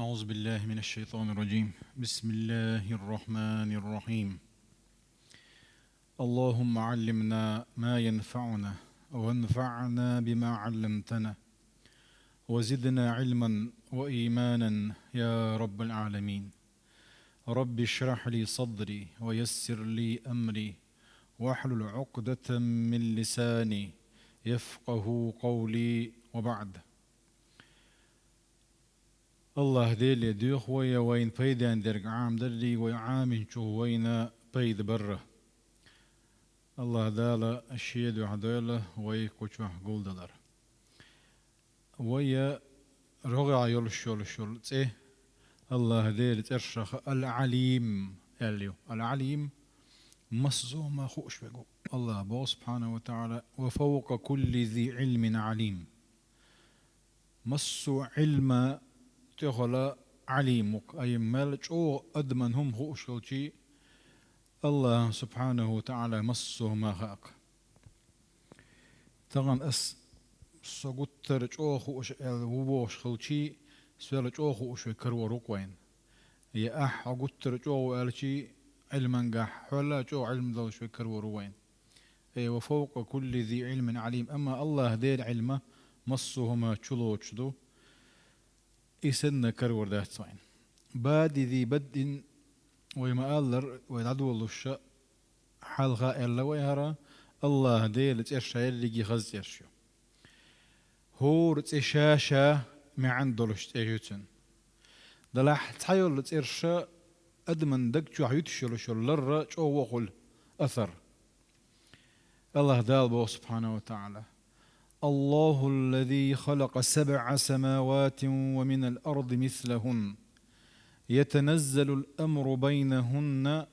أعوذ بالله من الشيطان الرجيم. بسم الله الرحمن الرحيم. اللهم علمنا ما ينفعنا وانفعنا بما علمتنا وزدنا علما وإيمانا يا رب العالمين. رب اشرح لي صدري ويسر لي أمري واحلل عقدة من لساني يفقه قولي وبعد. الله ديلي ديوخ ويا وين بيدان درق عام دري ويعامن شو وين بيد برة. الله دالا الشيد وحدالا ويكوشوح قول دلار ويا رغع يلشول تسيه. الله ديل ترشخ العليم اليو العليم مصزو ما خوش بقو الله بو سبحانه وتعالى وفوق كل ذي علم عليم مصو علم تخلا عليمك أي ملج أو أدمن هم خوشلتي الله سبحانه وتعالى مصه ما خاق تغن أس سقطر أو خوش وبوش خلتي سؤال أو خوش كرو ركوين يا أح قطر أو ألتي علما قح ولا أو علم ذو شو كرو روين أي وفوق كل ذي علم عليم. أما الله دير علمه مصه ما تشلو تشدو يسن كرور ده صين بعد ذي بد ويما ألر ويدعو الله حلقة إلا ويهرا الله ديل تشرش اللي خز يرشو هو تشاشة ما عندلش تيجتن دلح تحيل تشرش أدمن دك شو حيتشلو شو لر شو وقل أثر الله دال سبحانه وتعالى. الله الذي خلق 7 سماوات ومن الأرض مثلهن يتنزل الأمر بينهن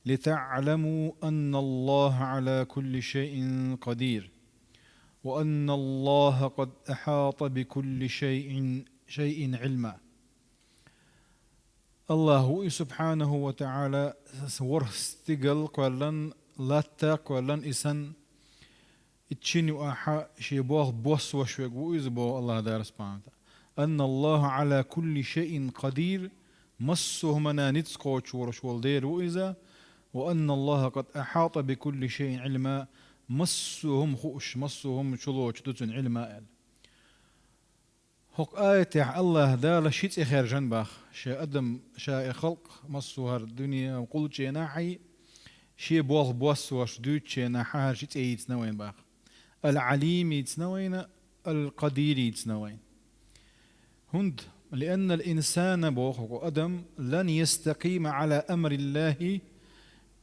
لتعلموا أن الله على كل شيء قدير وأن الله قد أحاط بكل شيء علما. الله سبحانه وتعالى ورستقل قولن لا تقولن إسن اتشيني وآحا شيبوغ بوس وشويق وإزبو الله دار سبحانه أن الله على كل شيء قدير مصه منا نتسقو شورش والدير وإذا وأن الله قد أحاط بكل شيء علما مصهم خوش مصهم شلوش دوتن علما. هق آية الله دار شيت إخير جنباخ شا أدم شا خلق مصه الدنيا وقل جناحي شي بوغ بوس وشدوت جناحها شيت إيت نوين باخ العليم يتنوين القدير يتنوين هند لأن الإنسان بوخ أدم لن يستقيم على أمر الله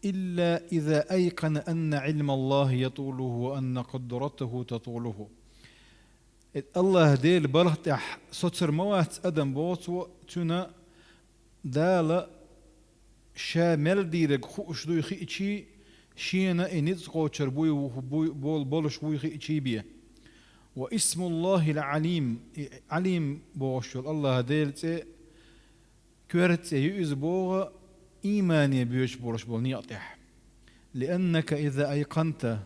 إلا إذا أيقن أن علم الله يطوله وأن قدرته تطوله. الله ديل برتح ستر موات أدم بوتو تنا دال شامل ديرك خوش دوي خيشي شينا إنيت قوتر بوي بول بولش بوي خيشي بيه. واسم الله العليم عليم بوشل الله ديلتي كورتي يؤز بوغ إيماني بيوش بورش بول نياطح لأنك إذا أيقنت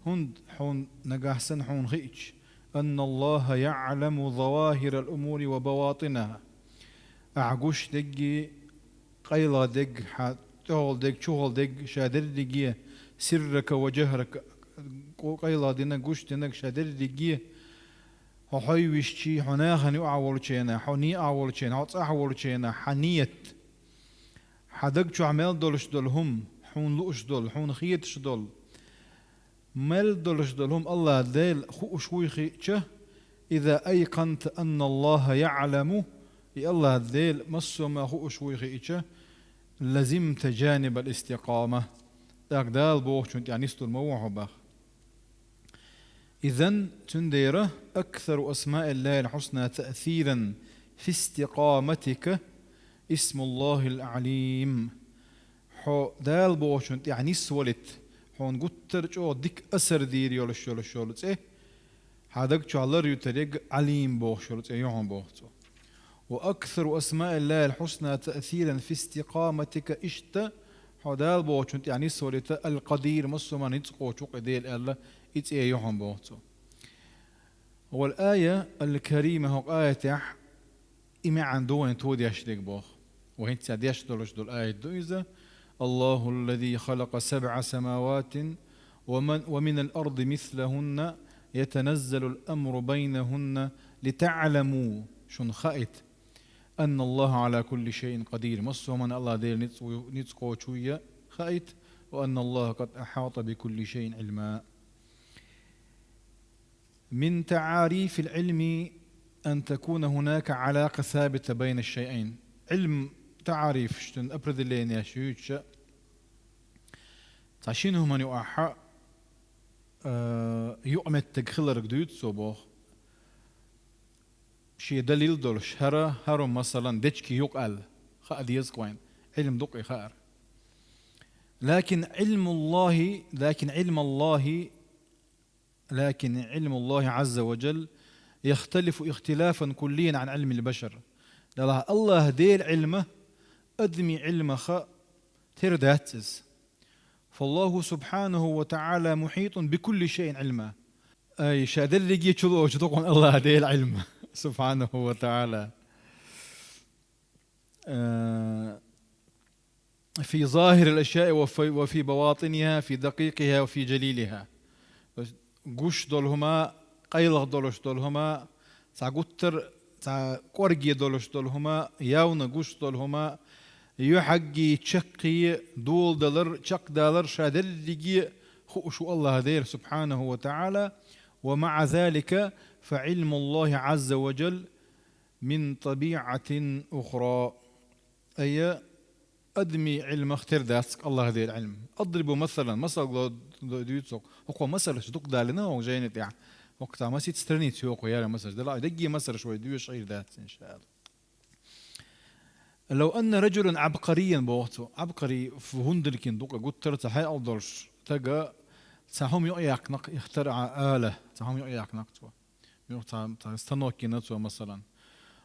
هند حون نجاحسن حون خيش أن الله يعلم ظواهر الأمور وبواطنها أعقوش دقي قيلا دق حتول دق شغل دق شادر دقي سرك وجهرك قيلا دينا قوش دينك شادر دقيه هاي ويشتي هنا خني أعولشينا حني أعولشينا هات أعولشينا حنيت حدق شو عمل دولش دولهم حون لوش دول حون خيتش دول مل دولش دولهم الله ديل خو شوي خيتشه إذا أيقنت أن الله يعلم الله ديل مصو ما خو شوي خيتشه لزمت جانب الاستقامة دال بوخ يعني استول موعه باخ. إذن تنديره أكثر أسماء الله الحسنى تأثيرا في استقامتك اسم الله العليم. حو دال بوشنت يعني سولت حون قتر جو ديك أسر دير يولش إيه حدك جو الله يتريق عليم بوشلت إيه يوم بوشتو. وأكثر أسماء الله الحسنى تأثيرا في استقامتك إشتا حو دال بوشنت يعني سولت القدير مصر ما نتقو شوق ديل الله إيه يوم بوشتو. والآية الكريمة هو آية إما عن دوين تود يشلك بوخ وهين تسعد يشدلش دول آية دويزة الله الذي خلق 7 سماوات ومن الأرض مثلهن يتنزل الأمر بينهن لتعلموا شن خائت أن الله على كل شيء قدير مصه من الله دير نتسقو شوية خائت وأن الله قد أحاط بكل شيء علما. من تعاريف العلم أن تكون هناك علاقة ثابتة بين الشيئين. علم تعريف شتن أبرد اللين يا شيوتش تعشينهم من يؤحى يؤمت تجخلر جدود صباح شيء دليل دولش هرم مثلا دتشكي يقال خاد يزقين علم دقي خار لكن علم الله عز وجل يختلف اختلافا كليا عن علم البشر. الله ديل علمه أدمي علمه ترداتز فالله سبحانه وتعالى محيط بكل شيء علما. أي شادل لقي تشلوش تقول الله ديل علمه سبحانه وتعالى في ظاهر الأشياء وفي بواطنها في دقيقها وفي جليلها. قوش دولهما قيلغ دولش دولهما تعقتر قرقي دولش دولهما ياون قوش دولهما يحقي تشقي دول دولر تشق دولر شادل لقي خؤشو الله دير سبحانه وتعالى. ومع ذلك فعلم الله عز وجل من طبيعة أخرى أي أدمي علم اختر داسك الله دير علم. أضربوا مثل ديوتسوك هو مثل شدوك دالنا وجاينت يعني وقتها ما تسترني تيوكو يا مثل دلا دقي مثل شوي ديو شعير ذات إن شاء الله. لو أن رجلا عبقريا بوقته عبقري في هندلكين دوكا قلت ترى هاي أفضلش تجا تهم يؤيك نق يخترع آلة تهم يؤيك نقطة يستنوكي نتوى مثلا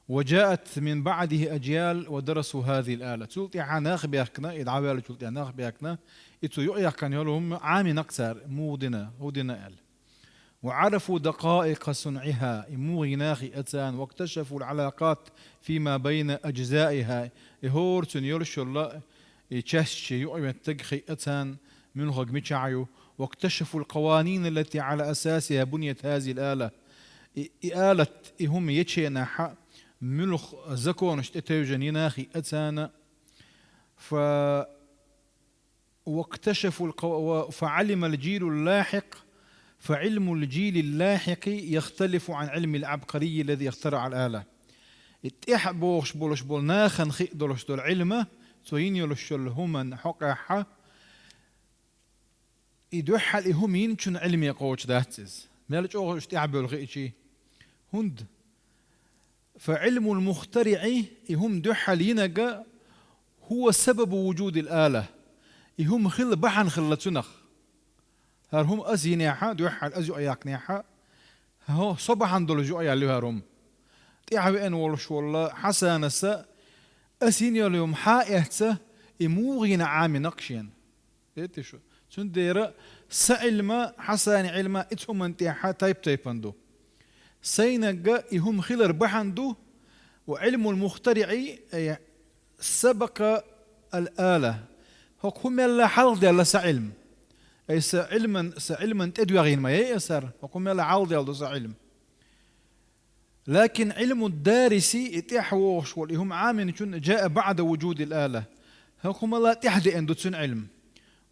وجاءت من بعده أجيال ودرسوا هذه الآلة تقول عناخ بيحكنا يدعوا تقول عناخ بيحكنا إتو يؤيك كان يقولهم عامي نقصر مودنا هودنا آل وعرفوا دقائق صنعها مو غناخي أتان واكتشفوا العلاقات فيما بين أجزائها يهورتن يرشو الله يتشش يؤمن تجخي أتان من خق متشعيو واكتشفوا القوانين التي على أساسها بنيت هذه الآلة آلة هم يتشينا حق ملخ زكونش تتوجن يناخي أتانا واكتشفوا فعلم الجيل اللاحق فعلم الجيل اللاحق يختلف عن علم العبقري الذي اخترع الآلة. اتح بوش بولش بول ناخن خي دولش دول علمه توين يلشل همن حقها يدوحل هم ينشن علمي قوش داتز مالك أوه اشتعبوا الغيشي هند فعلم المخترع هم دوحل ينقى هو سبب وجود الآلة هم خل بحن خلتنخ هرهم أزينيحا دوحل أزيو أياك نيحا هو صبحان دول جو أيا لهرهم تعبي أن والش والله حسن سا أسيني اليوم حائهت إموغين عام نقشين إيه شو سنديرة سعلما حسن علما إتهم انتيحا تايباندو سينجا يهم خلر بحندو وعلم المخترع سبق الآلة هم لا حل ديال سعلم أي سعلما تدوغين ما يأسر هم لا حل ديال سعلم لكن علم الدارس يتحوش والهم عامن جاء بعد وجود الآلة هم لا تحدي أن تسن علم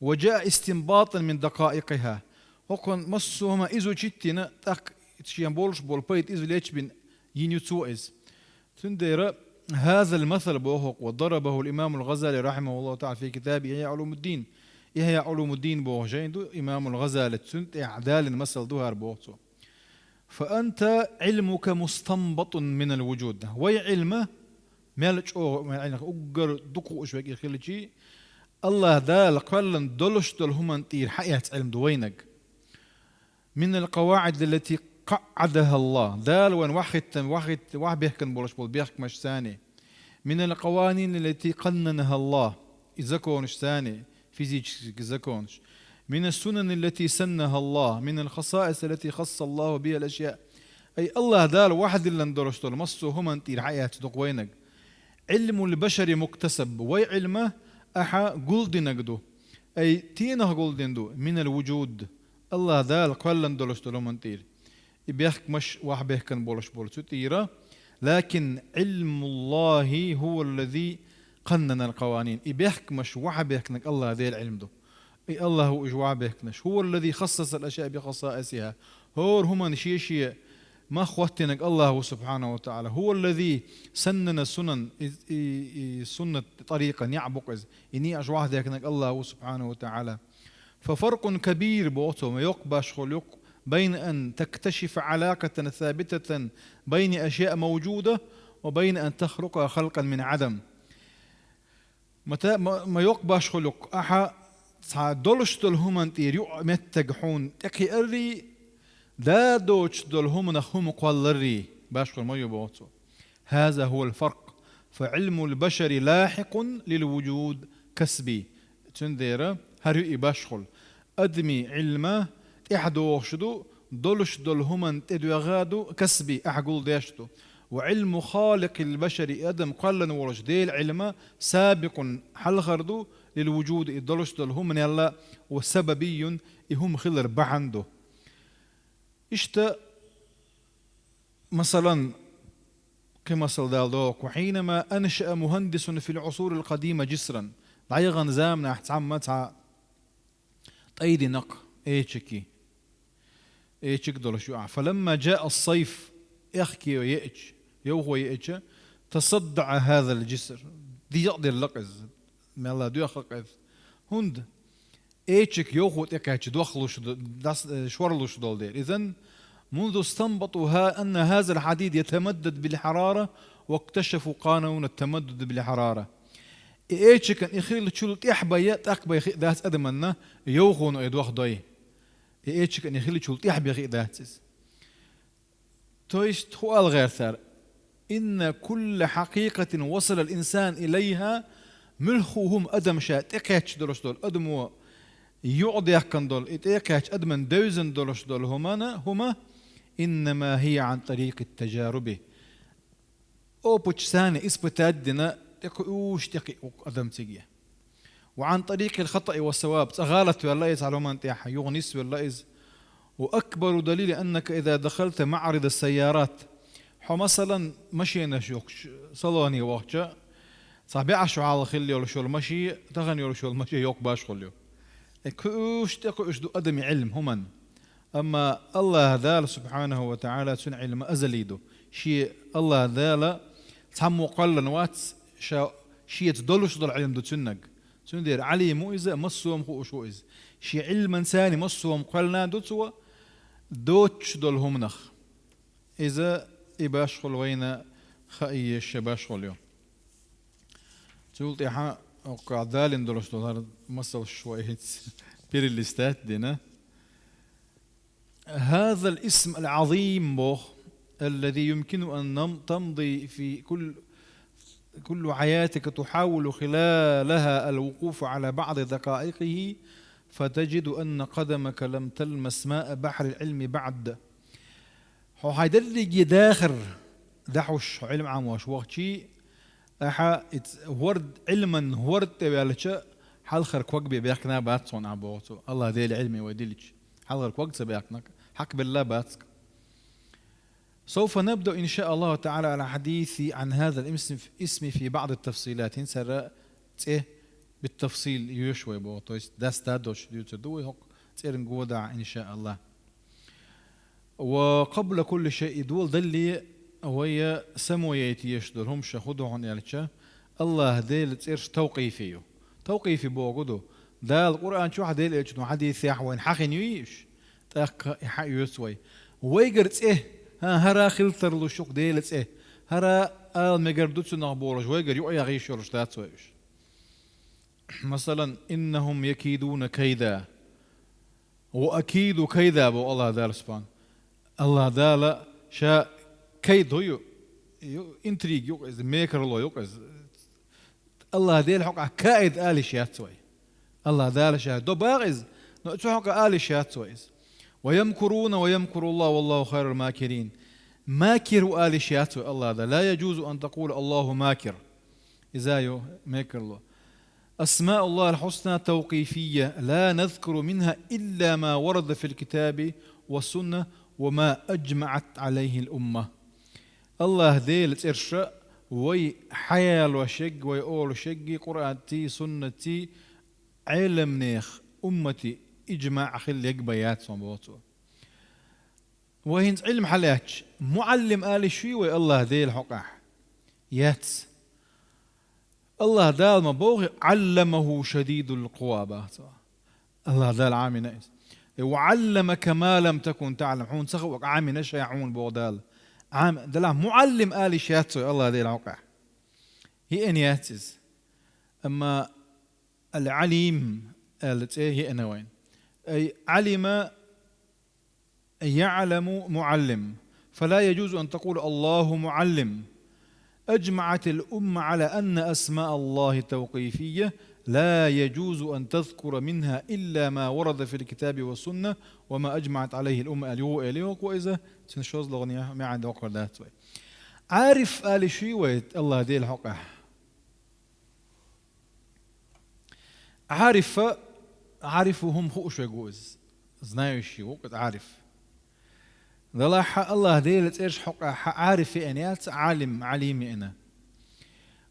وجاء استنباطا من دقائقها وكن مصوهما إذو جتنا تاك تشيان بولش بول بيت إذو ليش بين ينيوتسو إز تندير هذا المثل بوهق وضربه الإمام الغزالي رحمه الله تعالى في كتابه إحياء علوم الدين إحياء علوم الدين بوه جايندو إمام الغزالي تسنت إعدال مثل دوهر بوهتو فأنت علمك مستنبط من الوجود وي علمه مالك أو مالك أجر دقو إيش بيجي خليجي الله دال قلن دلش دل هم تير حياة علم دوينك من القواعد التي قعدها الله دال وين واحد بيحكن بولش بول بيحكي مش ثاني من القوانين التي قننها الله إذا كونش ثاني فيزيك إذا كونش من السنن التي سنها الله من الخصائص التي خص الله بها الأشياء أي الله دال واحد اللي ندرستول مصو هم أنت رعاية دقوينك علم البشر مكتسب وعلمه أحا قلدي نقدو أي تينه قلدين دو من الوجود الله دال قلن دلستول هم تير بيحك مش واحد بيحكن بولش تيرا لكن علم الله هو الذي قنن القوانين بيحك مش واحد بيحكنك الله ذي العلم دو اي الله هو اجوا بيحكنش هو الذي خصص الاشياء بخصائصها هو هم شيء ما خوتنك الله سبحانه وتعالى هو الذي سنن السنن سنة طريقا يعبق إني أجوا ذاكنك الله سبحانه وتعالى ففرق كبير بوتو ما يقبش خلق بين أن تكتشف علاقة ثابتة بين أشياء موجودة وبين أن تخلق خلقا من عدم متى ما يقبش خلق أحا دولش دول هم تيريو متجحون تكي أري دا دوش دول هم نخهم قلري باش ما يبوتو هذا هو الفرق فعلم البشر لاحق للوجود كسبي تنديره هريو باشخل أدمي علمه إحدوشدو دولش دول هم تدوغادو كسبي أحقول ديشتو وعلم خالق البشر أدم قلن ورش ديل علمه سابق حلغردو للوجود الدولش دول هم يلا وسببي هم خلر بعنده إشتا مثلا كما صل دوك وحينما أنشأ مهندس في العصور القديمة جسرا ضيغا زامنا احتعام متع طيدي نق ايشكي دولش فلما جاء الصيف يحكي ويأتش يوهو يأتش تصدع هذا الجسر دي يقدر اللقز ما الله دو يخلق هند ايشك يوهو تكاتش دوخلوش شورلوش دول دير إذن منذ استنبطوا أن هذا الحديد يتمدد بالحرارة واكتشفوا قانون التمدد بالحرارة إيش كان يخيل تشلت إحبا تأكبا يخي ذات أدمنا يوخون يدوخ دوي إيش كان يخيل تشلت إحبا يخي ذاتس تويش تخوال غير ثار إن كل حقيقة وصل الإنسان إليها ملخوهم أدم شات إكاتش دولش دول أدمو يعطي يحكن دول إكاتش أدمن دوزن دولش دول هما إنما هي عن طريق التجارب أو بوتشساني إسبتادنا تكوش تقي أدم تجيه وعن طريق الخطأ والصواب تغالت والله على من تيحا يغنس والله وأكبر دليل أنك إذا دخلت معرض السيارات مثلا مشينا شوك صلوني وقتها صاحبي عشو على خلي ولا شو المشي تغني ولا شو المشي يوك باش خليه كوش تقوش دو أدمي علم همن أما الله ذال سبحانه وتعالى سن علم أزليدو شيء الله ذال تسمو قلن واتس شيء تدلش دل علم دو تسنق تندير علي مو إذا مصوم خو شو إذا شيء علم إنساني مصوم قلنا دو تسوى دوتش دل همنخ إذا إباش خلوينا خايش باش خليو تقول تيحا وقع ذالين دلش دل مصل شوية بير الاستات دينا هذا الاسم العظيم بوخ الذي يمكن أن تمضي في كل حياتك تحاول خلالها الوقوف على بعض دقائقه فتجد أن قدمك لم تلمس ماء بحر العلم بعد هو هيدرج داخر دحوش علم عام واش وقتي أحا ورد علما ورد تبالش حلخر كوكبي بيحكنا باتسون عبوتو الله دي العلم وديلج حلخر كوكس بيحكناك حق بالله باتك سوف نبدأ إن شاء الله تعالى على حديثي عن هذا الاسم في بعض التفصيلات نسرع بالتفصيل يشوي بوتويس داستادوش ديوتدوي هوك تيرن جودع إن شاء الله وقبل كل شيء دول دلي وهي سمويتي يشدر هم شخدوهن يالتشا الله ديل تيرش توقيفي بوجوده ده القرآن شو حديل يجدو حديث يحوين حقن يويش تاك يحق يسوي ويقرت هرا خلتر لو شوك ديلت هرا مجردوتسو نغبورج ويقر يوعي غيش ورشتات سويش مثلا إنهم يكيدون كيدا وأكيد كيدا بو الله دال سبحانه الله دال شا كيد هو انتريج يوقز ميكر لو يوقز الله ديل حق كائد آلي شيات سوي الله دال شا دو باغز نقصو حق آلي شيات سويز ويمكرون ويمكر الله والله خير الماكرين ماكر آل شياتو الله هذا لا يجوز أن تقول الله ماكر إزايو ماكر الله. أسماء الله الحسنى توقيفية لا نذكر منها إلا ما ورد في الكتاب والسنة وما أجمعت عليه الأمة. الله ديل ترشأ وي حيال وشق وي أول شقي قرآنتي سنتي علم نيخ أمتي إجماع خل يقبيات صنبوتو وهنز علم حلاتش معلم آل شي وي الله ديل حقاح ياتس الله دال مبوغ علمه شديد القوى باهتا الله دال عامي نايس وعلمك ما لم تكن تعلم حون سخوك عامي نشيعون بودال عام دلا معلم آل شياتو الله ديل حقاح هي انياتز اما العليم قالت ايه هي انا وين اي علم يعلم معلم فلا يجوز ان تقول الله معلم. أجمعت الأمة على أن أسماء الله توقيفية لا يجوز أن تذكر منها إلا ما ورد في الكتاب والسنة وما أجمعت عليه الأمة اليوك وإذا تنشوز لغنية ما عند وقر ذات عارف آل شيويت الله دي الحقه عارفهم خوش يجوز زنايو الشيوك عارف ذلا الله ديلت إيش حقه عارف في أنيات عالم عليمي أنا.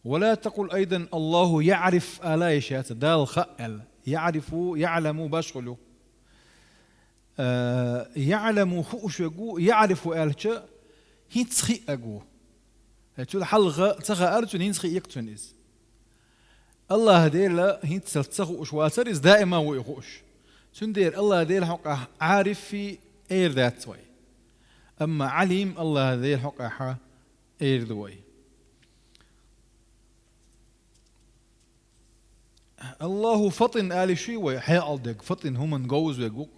ولا تقول أيضا الله يعرف آلاء شيات دال خأل يعرف يعلم بشغله يعلم خوش يجو يعرف آلشة هيتسخي أجو هتقول حلقة تخا أرجو هيتسخي يقتنيز الله ديلا هيتسل تسخو وشواتر إز دائما ويخوش سندير الله ديل حقه عارف في إير ذات وي أما عليم الله ذي الحق إير ذوي. الله فطن آل شي وحيقل دق فطن هم نجوز ويقوق.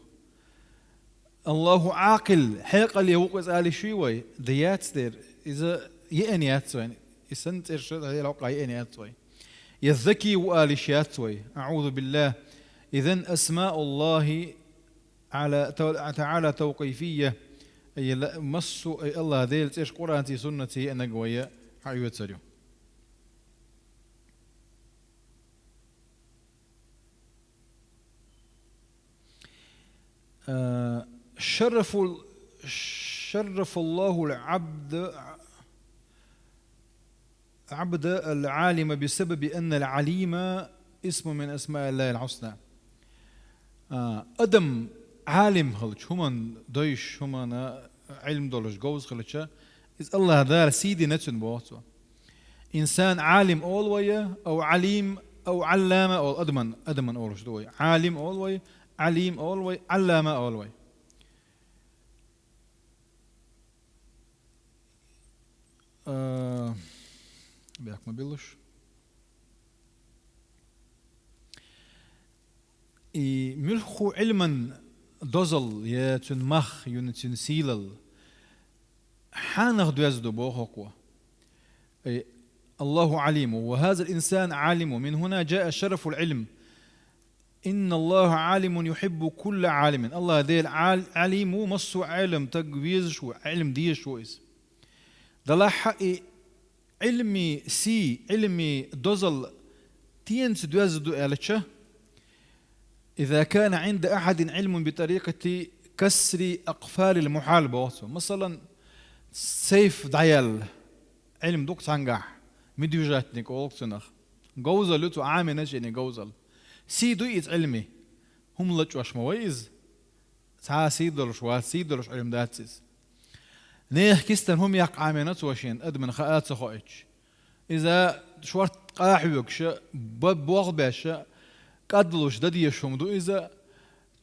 الله عاقل حيقل يوقز آل شي وي ذيات دير إذا يأنيات وين إسنت إرشاد هذه الحق يأنيات وين يذكي وآل شيات وي أعوذ بالله. إذن أسماء الله على تعالى توقيفية أي لا مسوا أي الله ذيل إيش قرآنتي سنتي أنا قوية حيوت سريو. شرف الله العبد العالم بسبب أن العليم اسم من أسماء الله الحسنى. أدم عالم خلش همان دويش همان علم دولش جوز خلشة إذ الله دار سيدي نتن بواتو إنسان عالم أولوية أو عليم أو علامة أو أدمن أولوش دوي عالم أولوي عليم أولوي علامة أولوي. بياك ما بيلوش ملخو علما دوزل يا تنمخ يونتن سيلل حانغ دوزدو بوخوكوا الله عليم وهذا الإنسان عالم. من هنا جاء شرف العلم إن الله عالم يحب كل عالم. الله ذي عليم مصو علم تقويز شو علم دي شو إس دلا حقي علمي سي علمي دوزل تينس دوزدو ألتشه إذا كان عند أحد علم بطريقة كسر أقفال المحال بواسو مثلا سيف دعيال علم دوك تنجح مديوجاتني كولك سنخ جوزل لتو عامي نجني جوزل سي دويت علمي هم لتوش مويز سا سيدلش واسيدلش علم داتسيس نيه كيستن هم يق عامي نتوشين أدمن خاءات سخويتش إذا شورت قاحوك شا بوغ باشا قدلوش دديشهم دو إذا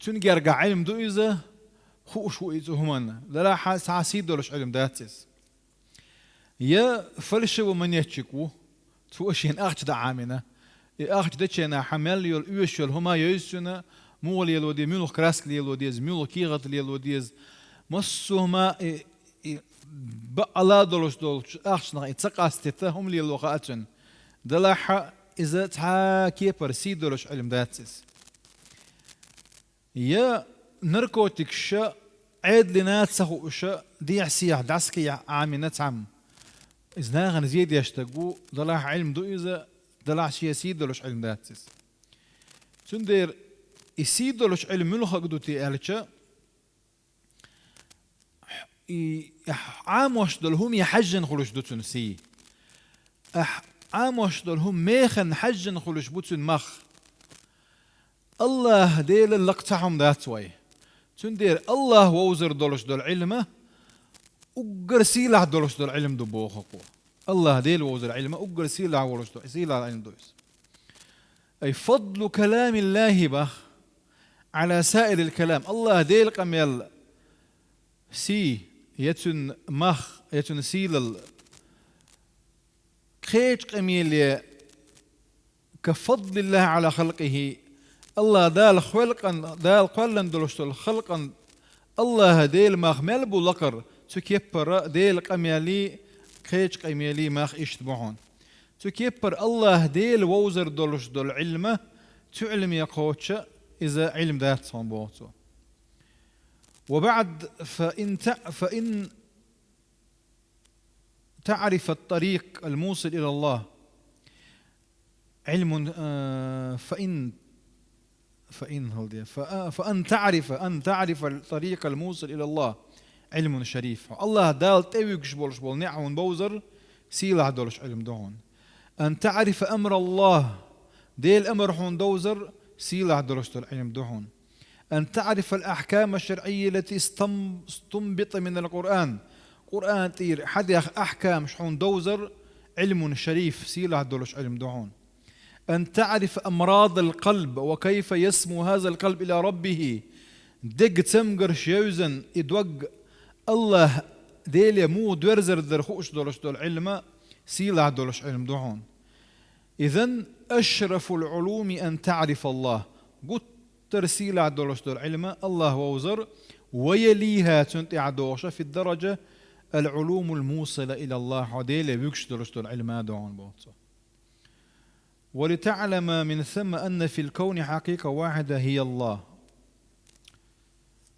تنجرجع علم دو إذا خوش وإذا همان لا حاسيدلش علم داتسيس يا فلش ومن يتشكو توشين أخد عامنا أخد دتشنا حمل يل يوشل هما يسنا مول يلودي ميلو كراسك يلوديز ميلو كيغت يلوديز مسهما بألا دلش دلش أخشنا يتسقاستهم للوقاتن دلها إذا تا كيبر سيدلش علم داتسيس يا نركوتك شا عيد لنات سخو إشاء ديع سياح دعسكي عامي نتعم إذا غن زيد يشتقو ضلع علم دو إذا ضلع شيء سيد دلوش علم داتس تندير يسيد دلوش علم منو خقدو تي ألشا عام وش دلهم يحجن خلوش دوتن سي عام وش دلهم ميخن حجن خلوش بوتن مخ الله ديل اللقطعهم ذات واي تندير الله ووزر دلوش دل علمه وقر سيلع دلوش دل علم دو بوخقو الله ديل ووزر علمه وقر سيلع ولوش دل سيلع علم دوس أي فضل كلام الله بخ على سائر الكلام الله ديل قميل سي يتن مخ يتن سيل خيج قميل كفضل الله على خلقه الله دال خلقا دال قلن دلشتل خلقا الله ديل مخ ملبو لقر تكيبر ديل قميلي خيج قميلي مخ اشتبعون تكيبر الله ديل ووزر دلش دل علمه تعلم يا قوتش إذا علم ذات صنبوتو وبعد فإن تعرف الطريق الموصل إلى الله علم فأن تعرف الطريق الموصل إلى الله علم شريف الله دال تيوكش بولش بول نعون بوزر سيلا دولش علم دون أن تعرف أمر الله ديل أمر هون دوزر سيلا دولش دول علم دون أن تعرف الأحكام الشرعية التي استنبط من القرآن قرآن تير حد أحكام شحون دوزر علم شريف سيلا دولش علم دون أن تعرف أمراض القلب وكيف يسمو هذا القلب إلى ربه دق تمقر شيوزن إدوق الله ديل مو دورزر درخوش دولش دول علم سيلا دولش علم دون إذن أشرف العلوم أن تعرف الله قلت ترسيل دولش دول علم الله ووزر ويليها تنتع دوشة في الدرجة العلوم الموصلة إلى الله وديل بيكش دولش دول علم دون بوتو ولتعلم من ثم أن في الكون حقيقة واحدة هي الله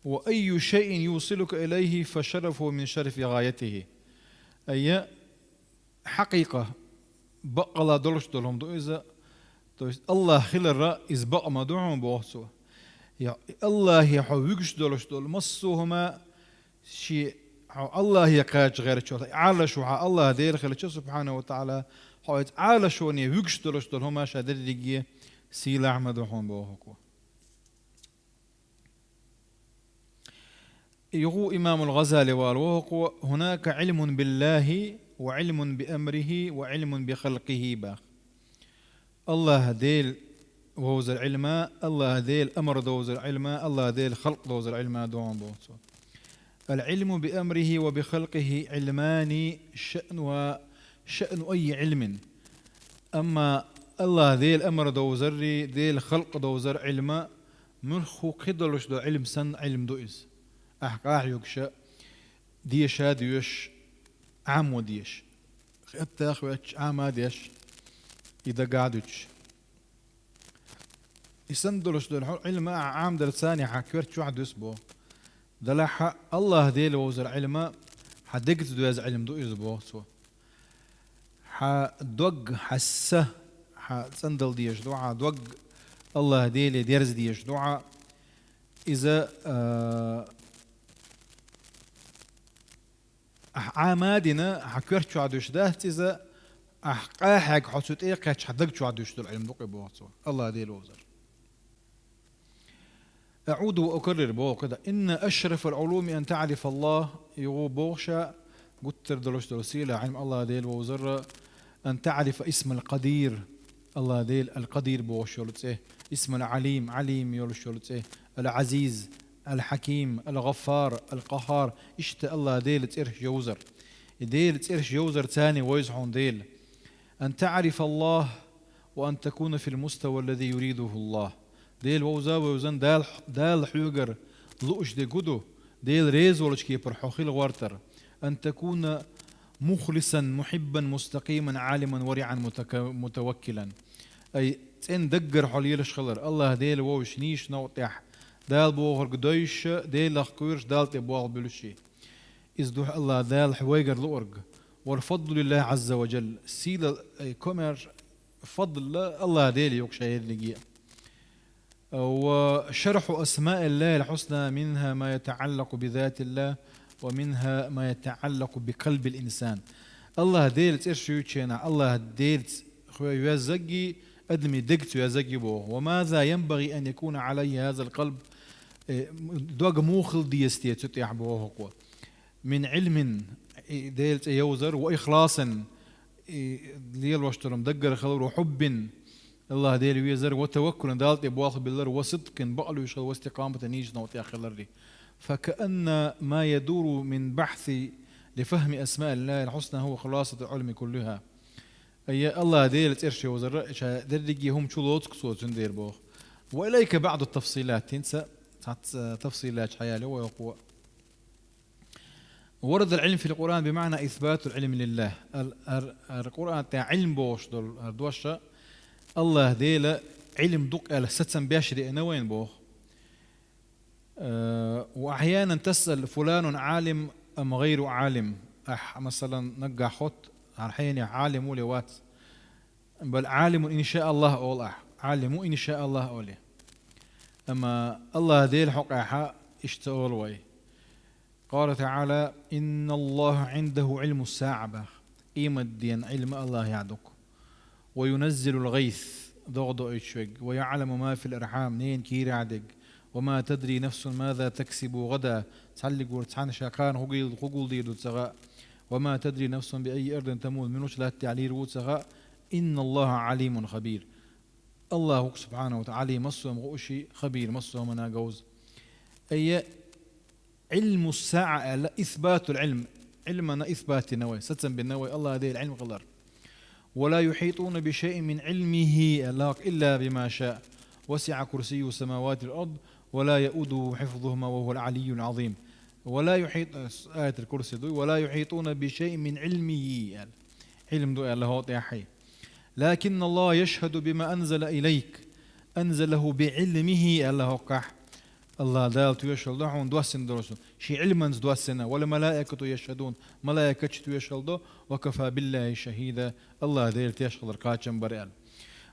وأي شيء يوصلك إليه فشرفه من شرف غايته أي حقيقة بقلا دولش دولهم دو إذا الله خلر إز بقى ما دعهم بوحسو يا الله يحويكش دولش دول مصوهما شيء الله يقاج غير شو على شو الله دير خلش سبحانه وتعالى حويت على شو ني ويكش دولش دول هما شادر ديجي سيلا عمدهم بوحكو يقول إمام الغزالي والوهق هناك علم بالله وعلم بأمره وعلم بخلقه باخ الله ديل ووز العلم الله ديل أمر دوز العلم الله ديل خلق دوز العلم دون بوصو العلم بأمره وبخلقه علمان شأن أي علم أما الله ديل أمر دوزري ديل خلق دوزر علم مرخو قدلش دو علم سن علم دوئز أحقاح يكشا ديش هاديوش عام وديش حتى أخواتش عام هاديش إذا قعدتش يسندلش دول علم عام درساني حكيرت شو عدو اسبوع دلح الله ديل ووزر علم حدقت دوز علم دو اسبوع سو حدوق حسه حسندل ديش دعاء دوق الله ديل ديرز ديش دعاء إذا عامادنا حكيرت شو عدوش ده إذا أحقاحك حسوت إيه كاتش حدق شو عدوش دول علم دوقي بواتسو الله ديل ووزر أعود وأكرر بو كده إن أشرف العلوم أن تعرف الله يغو بوشا قتر دلوش دلوسيلة علم الله ديل ووزر أن تعرف اسم القدير الله ديل القدير بوش يولتسه اسم العليم عليم يولش يولتسه العزيز الحكيم الغفار القهار اشت الله ديل تيرش يوزر ديل تيرش يوزر تاني ويزحون ديل أن تعرف الله وأن تكون في المستوى الذي يريده الله ديل ووزا ووزن دال حيوغر لؤش دي قدو ديل ريز ولش كيبر حوخيل غورتر أن تكون مخلصا محبا مستقيما عالما ورعا متوكلا أي تين دقر حوليلش خلر الله ديل ووش نيش نوطيح دال بوغر قدويش ديل لخكويرش دال تبوغ بلوشي إزدوح الله دال حويقر لورق والفضل لله عز وجل سيل كومر فضل الله ديل يوكشاير لقيا وشرح أسماء الله الحسنى منها ما يتعلق بذات الله ومنها ما يتعلق بقلب الإنسان الله ديلت إرشيوتشينا الله ديلت يزقي أدمي دقت يزقي بوه وماذا ينبغي أن يكون عليه هذا القلب دوغ موخل ديستي تتيح بوه من علم ديلت يوزر وإخلاص ليل واشترم دقر خلور وحب الله ديل ويزر وتوكل دالت بواخ بالله وصدق بقلو يشغل واستقامة نيج نوتي أخي الله فكأن ما يدور من بحث لفهم أسماء الله الحسنى هو خلاصة العلم كلها أي الله ديل ترشي وزر درجي هم شلوتك صوت دير بوخ وإليك بعض التفصيلات تنسى تفصيلات حياة ويقوى ورد العلم في القرآن بمعنى إثبات العلم لله القرآن تاع علم بوش دول دوشة الله ديل علم دق على ستن بيشري أنا وين بوخ وأحيانا تسأل فلان عالم أم غير عالم مثلا نقع خط الحين عالم ولوات بل عالم إن شاء الله أول عالم إن شاء الله أولي أما الله ديل حقها اشتغل وي قال تعالى إن الله عنده علم الساعة إيما الدين علم الله يعدك وينزل الغيث ضغض إيشوك ويعلم ما في الأرحام نين كير عدك وما تدري نفس ماذا تكسب غدا تعلق ورتحان شاكان خقول ديدو تسغاء وما تدري نفس بأي أرض تموت منوش لا تعلير وتسغاء إن الله عليم خبير الله سبحانه وتعالى مصوم غوشي خبير مصوم منا جوز أي علم الساعة لا إثبات العلم علمنا إثبات نوي ستن بالنوي الله هذه العلم غلر ولا يحيطون بشيء من علمه إلا بما شاء وسع كرسيه السماوات والأرض ولا يؤوده حفظهما وهو العلي العظيم ولا يحيط آية الكرسي دو ولا يحيطون بشيء من علمه علم دو الله حي لكن الله يشهد بما أنزل إليك أنزله بعلمه الله قح الله دالت يشهد لهم دوسن درسون شي علما دوسنا ولا ملائكة يشهدون ملائكة يشهدون وكفى بالله شهيدا الله دالت يشهد القاتم بريال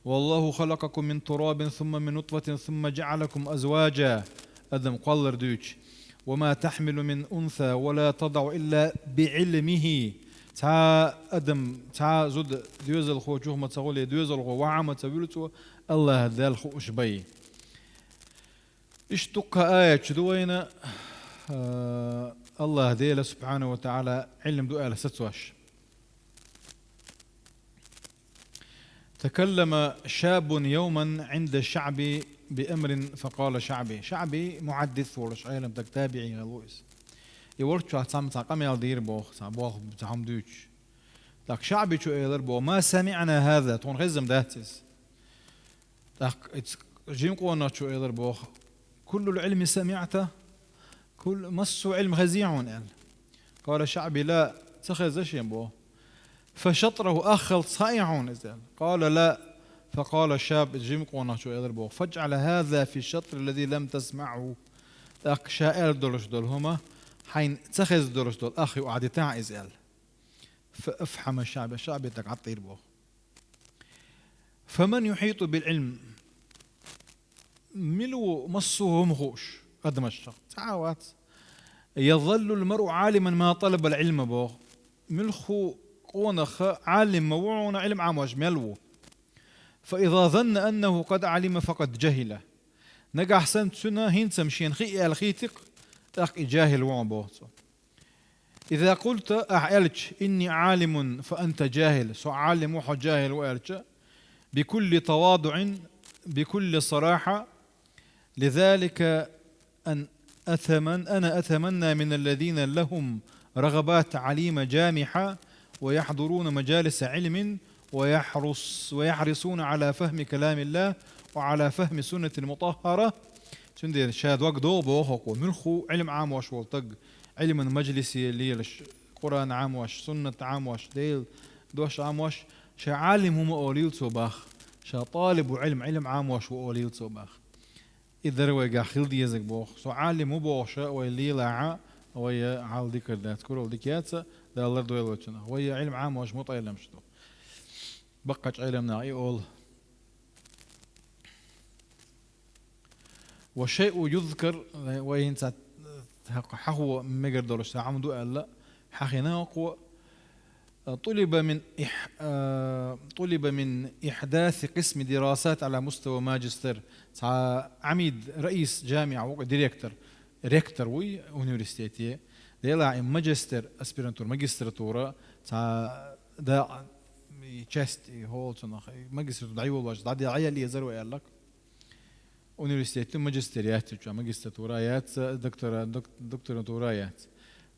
والله خلقكم من تراب ثم من نطفة ثم جعلكم أزواجا أدم قلر دوش وما تحمل من أنثى ولا تضع إلا بعلمه تا أدم تا زود ديوزل خو جوه ما تقول ديوزل خو وعم تقولته الله دال خو شبي اشتق آية دوينا الله ديله سبحانه وتعالى علم دؤال ستواش تكلم شاب يوما عند الشعب بأمر فقال شعبي محدث ورش علم تتابعي غلويس يورش عصام تقام يالدير بوخ صابوخ بتاعهم دوش لك شعبي شو يلر بو ما سمعنا هذا تون غزم داتس لك جيم قونا شو يلر بوخ كل العلم سمعته كل مصو علم غزيعون قال شعبي لا تخذ شيء بو فشطره أخل صائعون قال لا فقال الشاب جيم قونا شو يلر بو فاجعل هذا في الشطر الذي لم تسمعه لك شائر دولش دول هما حين تخذ دولش دول أخي وعدي تاع إزال فافحم الشعب يتقعطير بو فمن يحيط بالعلم ملو مصه مخوش قد مشق تعاوات يظل المرء عالما ما طلب العلم بو ملخو قونخ عالم موعون علم عموش ملو فإذا ظن أنه قد علم فقد جهل نجح سنت سنة هين سمشين خي الخيتق أخ جاهل وعبو إذا قلت أعلج إني عالم فأنت جاهل سو عالم وحو جاهل وألج بكل تواضع بكل صراحة لذلك أنا أتمنى من الذين لهم رغبات عليمة جامحة ويحضرون مجالس علم ويحرصون على فهم كلام الله وعلى فهم سنة المطهرة سندي شاد وقدو بوخو ملخو علم عام واش والطق علم مجلسي اللي القرآن عام واش سنة عام واش ديل دوش عام واش شا عالم هم أوليل صباخ شا طالب علم عام واش وأوليل صباخ إذا ويجا خيل ديزك بوخ سو عالم بوخشة ويلي لاعة ويا عال ذكر ذات كل ذكياتها ده الله دويل وجهنا ويا علم عام وش مطعي لمشتو بقت علمنا أي أول وشيء يذكر وين حهو مجر درس عمدو ألا حخنا قوة طلب من إحداث قسم دراسات على مستوى ماجستير عميد رئيس جامعة ديريكتور ريكتور وي أونيفرسيتي ديلا ماجستير أسبيرانتور ماجستراتورة دا تشست هولتون ماجستر دعيو الله دعي عيال يزروا قال لك أونيفرسيتي ماجستيريات ماجستراتورات دكتوراتورات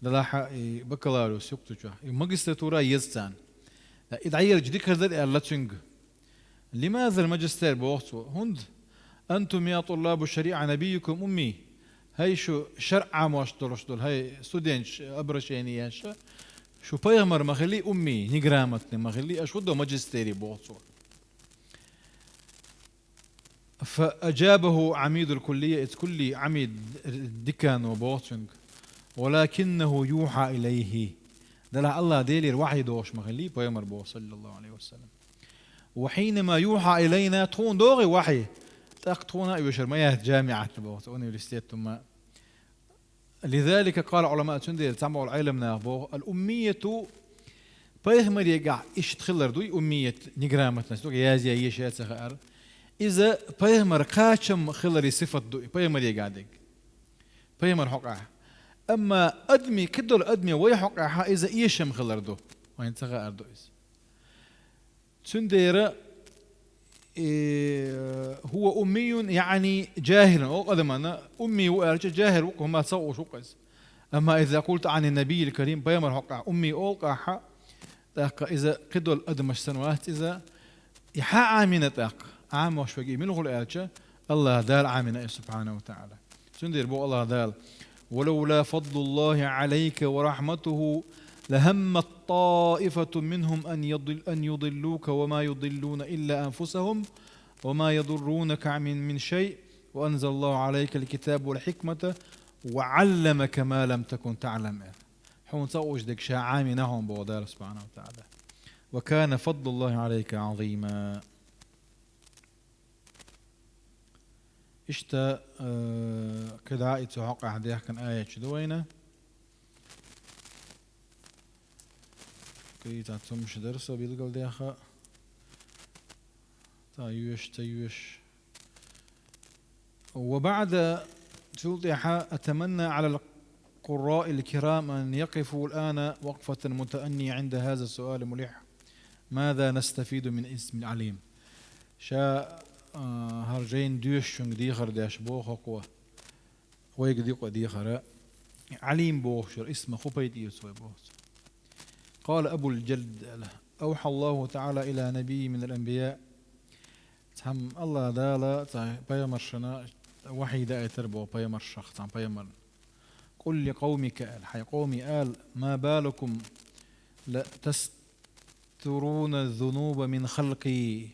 دلاحة بكالوريوس يقطع ماجستراتورة يزتان إدعير جديك هذا اللاتشنج لماذا الماجستير بوقته هند أنتم يا طلاب الشريعة نبيكم أمي هاي شو شرع ماش دول هاي ستودنتش أبرشيني شو بيغمر مخلي أمي نجرامتني مخلي أشهد ماجستيري بوقته فأجابه عميد الكلية كل عميد دكان وبوتشنج ولكنه يوحى إليه دلع الله ديلي الوحي دوش مخلي بيغمر بو صلى الله عليه وسلم وحينما يوحى إلينا تون دوغي وحي تقطونا يبشر مياه جامعة بوت أونيفرسيتي ثم لذلك قال علماء تنديل تسمعوا العلم نابو الأمية بيغمر يقع إيش تخلر دوي أمية نجرامتنا ستوك يازي يشيات سخار إذا بيغمر قاشم خلري صفة دوي بيغمر يقعدك بيغمر حقع أما أدمي كدول أدمي ويحقع إذا إيشم خلر دو وين سخار دو إذا تندير هو أمي يعني جاهل أنا أمي وأرجع جاهل وهم سووا شو قيس أما إذا قلت عن النبي الكريم بيمر حق أمي أوقع إذا قدول أدمش سنوات إذا يحا عامنة تاق عام وشوقي من هو الأرجع الله دال عامنة سبحانه وتعالى تندير بو الله دال ولولا فضل الله عليك ورحمته لهم طائفة منهم أن يضلوك وما يضلون إلا أنفسهم وما يضرونك من شيء وأنزل الله عليك الكتاب والحكمة وعلمك ما لم تكن تعلم حون تأوج دك شاعامي نهم بودار سبحانه وتعالى وكان فضل الله عليك عظيما اشتا كده عائد سحق أحد كان آية شدوينة كي تعتمش درسه بيلقل ديخا تايوش وبعد توضيح أتمنى على القراء الكرام أن يقفوا الآن وقفة متأنية عند هذا السؤال الملح ماذا نستفيد من اسم العليم شاء هرجين ديوشن ديخر داش بوخ قوة ويقديق ديخر عليم بوخشر اسمه خبيد يسوي بوخ قال أبو الجلد أوحى الله تعالى إلى نبي من الأنبياء تهم الله دالا بيمر شنا وحي دا يتربو بيمر شخص بيمر قل لقومك الحي قومي قال ما بالكم لا تسترون الذنوب من خلقي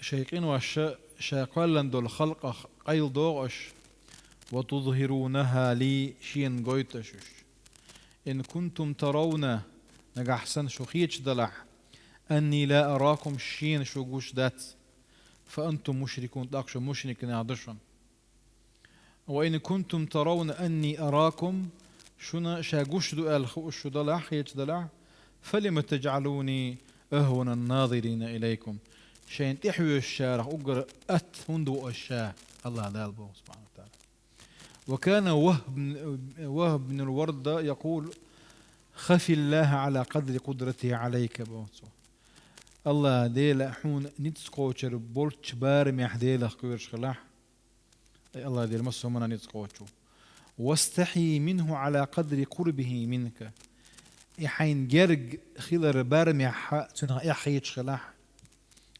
شيقين شاقلا دول خلق قيل دوغش وتظهرونها لي شين قويتشش إن كنتم ترون نجحسن شخيتش دلع أني لا أراكم شين شوقوش دات فأنتم مشركون تاقش مشرك نعدشن وإن كنتم ترون أني أراكم شنا شاقوش دو الخوش دلع خيتش دلع فلم تجعلوني أهون الناظرين إليكم شين تحوي الشارع أقر هندو الشاه الله دال بو سبحانه وتعالى وكان وهب بن الوردة يقول خفي الله على قدر قدرته عليك بوصو الله ديلا حون نتسقوشر بولتش بارم يحديلا خيرش خلاح الله ديلا مسو منا نتسقوشو واستحي منه على قدر قربه منك يحين جرج خلر بارم يحا تنها يحيتش خلاح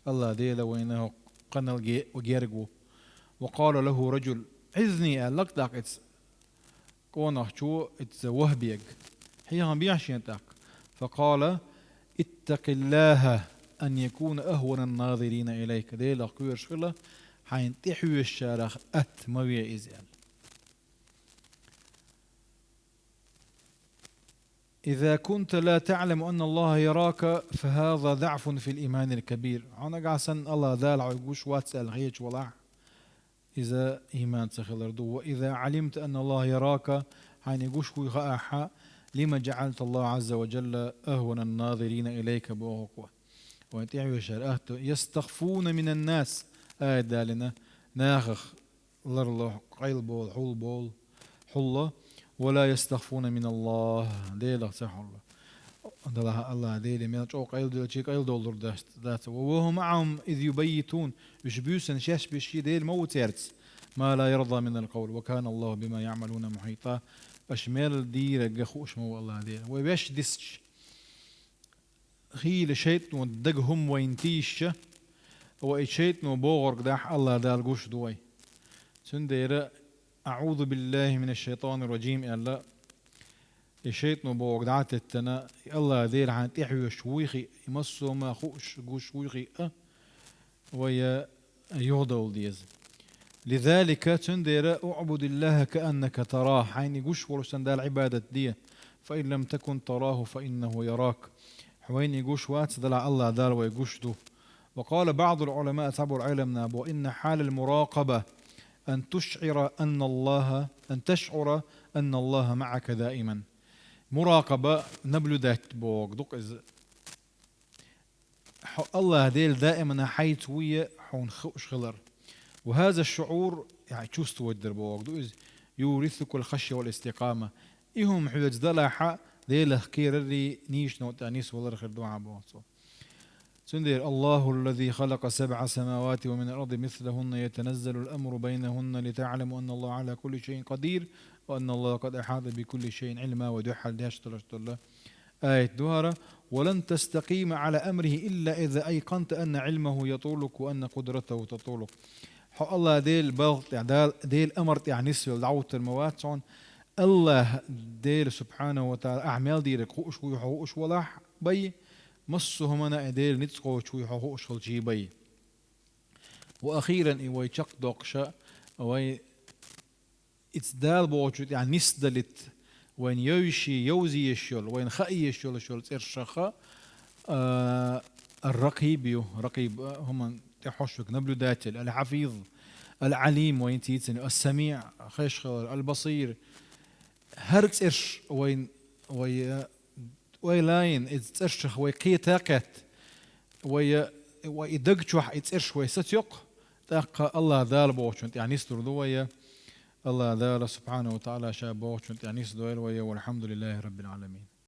الله ديلا وينه قنل وجرجو وقال له رجل عزني لك داك اتس كونه شو اتس وهبيك هي هم بيعشين تاك فقال اتق الله أن يكون أهون الناظرين إليك ديلا قوير شغلة حين تحوي الشارخ موية إزيال. إذا كنت لا تعلم أن الله يراك فهذا ضعف في الإيمان الكبير. أنا قاسن الله دالع ويقوش واتسأل هيج ولا إذا إيمان تخلردو. وإذا علمت أن الله يراك حين يقوش ويغاحا لما جعلت الله عز وجل أهون الناظرين إليك بوقوة. ويتعيو الشرعات يستخفون من الناس دالنا ناخخ لرلو قيل بول حول بول حلة ولا يستخفون من الله ديلا صح الله الله ديلي من جو قيل دول شيء قيل دولار دات وهو معهم إذ يبيتون يشبيوسن شاش بشي ديل موت يرتس ما لا يرضى من القول وكان الله بما يعملون محيطا أشمال دير جخوش مو الله ديل ويش دسش خيل شيت ودقهم وينتيش وإيشيت نبوغر قداح الله دال قوش دوي سندير أعوذ بالله من الشيطان الرجيم ألا إيشيت نبوغر قدعت التنا الله دير عن تحوي شويخي يمسو ما خوش قوش شويخي ويا يهدول ديز. لذلك سندير أعبد الله كأنك تراه حين قوش ورسن دال عبادة دي فإن لم تكن تراه فإنه يراك حوين يقوش وات دلع الله دال ويقوش دو. وقال بعض العلماء تبع العلم نابو إن حال المراقبة أن تشعر أن الله معك دائما. مراقبة نبلو دات بوق دوق إز الله ديل دائما حيث ويا حون خوش خلر. وهذا الشعور يعني تشوستو ودر بوق دو إز يورثك الخشية والاستقامة. إهم حوج دلحة ديل خكير اللي نيش نوت أنيس والله خير دعاء بوق. سندير الله الذي خلق 7 سماوات ومن الأرض مثلهن يتنزل الأمر بينهن لتعلموا أن الله على كل شيء قدير وأن الله قد أحاط بكل شيء علما ودحل دهشت الله آية دهرة. ولن تستقيم على أمره إلا إذا أيقنت أن علمه يطولك وأن قدرته تطولك. الله ديل بغط ديل أمرت يعني نسل دعوت الموات الله ديل سبحانه وتعالى أعمال ديرك خوش ولاح بي مصهم أنا إديل نتسقو شوي حقوق شغل بي. وأخيرا إيوي شق دوقشة وي إتدال بوجود يعني نسدلت وين يوشي يوزي الشول وين خأي الشول إرشخة الرقيب رقيب هم تحشك نبلو داتل الحفيظ العليم وين تيتسن السميع خيشخر البصير هرت إرش وين ويلاين إتسرش ويقي تاقت ويدقشوح إتسرش ويستيق تاق الله ذال بوشنت يعني يستر دوية الله ذال سبحانه وتعالى شاب بوشنت يعني يستر دوية والحمد لله رب العالمين.